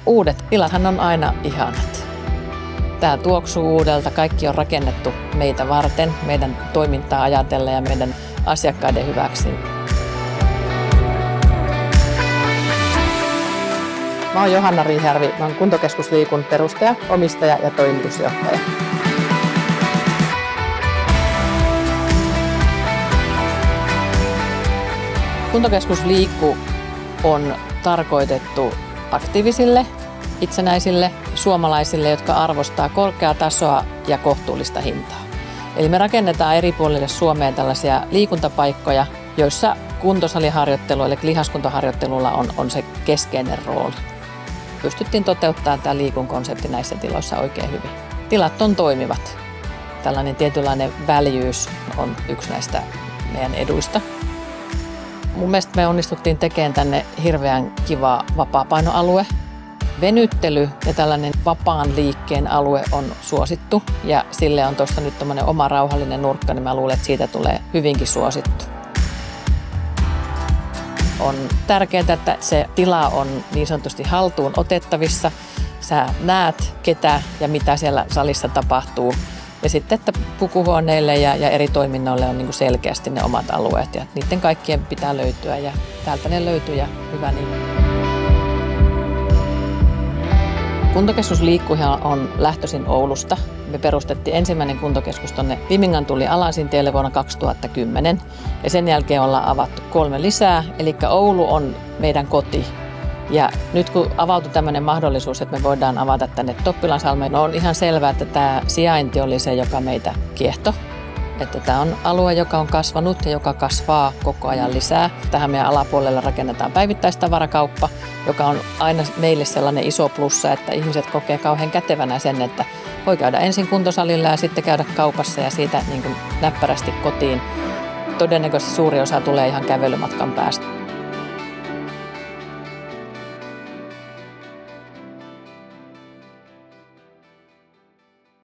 Uudet tilathan on aina ihanat. Tämä tuoksuu uudelta, kaikki on rakennettu meitä varten, meidän toimintaa ajatellen ja meidän asiakkaiden hyväksi. Mä oon Johanna Riihijärvi, mä oon Kuntokeskus Liikun perustaja, omistaja ja toimitusjohtaja. Kuntokeskus Liikku on tarkoitettu aktiivisille, itsenäisille suomalaisille, jotka arvostaa korkeaa tasoa ja kohtuullista hintaa. Eli me rakennetaan eri puolille Suomeen tällaisia liikuntapaikkoja, joissa kuntosaliharjoittelu eli lihaskuntoharjoittelulla on se keskeinen rooli. Pystyttiin toteuttamaan tämä Liikun konsepti näissä tiloissa oikein hyvin. Tilat on toimivat. Tällainen tietynlainen väljyys on yksi näistä meidän eduista. Mun mielestä me onnistuttiin tekemään tänne hirveän kiva vapaapainoalue. Venyttely ja tällainen vapaan liikkeen alue on suosittu ja sille on tuossa nyt tommoinen oma rauhallinen nurkka, niin mä luulen, että siitä tulee hyvinkin suosittu. On tärkeää, että se tila on niin sanotusti haltuun otettavissa. Sä näet, ketä ja mitä siellä salissa tapahtuu. Ja sitten, että pukuhuoneille ja eri toiminnoille on niin selkeästi ne omat alueet ja niiden kaikkien pitää löytyä ja täältä ne löytyy ja hyvä niin. Kuntokeskus Liikkuhan on lähtöisin Oulusta. Me perustettiin ensimmäinen kuntokeskus tuonne Vimingantuli Alansintielle vuonna 2010 ja sen jälkeen ollaan avattu 3 lisää, eli Oulu on meidän koti. Ja nyt kun avautui tämmöinen mahdollisuus, että me voidaan avata tänne Toppilansalmeen, on ihan selvää, että tämä sijainti oli se, joka meitä kiehto. Että tämä on alue, joka on kasvanut ja joka kasvaa koko ajan lisää. Tähän meidän alapuolella rakennetaan päivittäistavarakauppa, joka on aina meille sellainen iso plussa, että ihmiset kokee kauhean kätevänä sen, että voi käydä ensin kuntosalilla ja sitten käydä kaupassa ja siitä niin kuin näppärästi kotiin. Todennäköisesti suuri osa tulee ihan kävelymatkan päästä.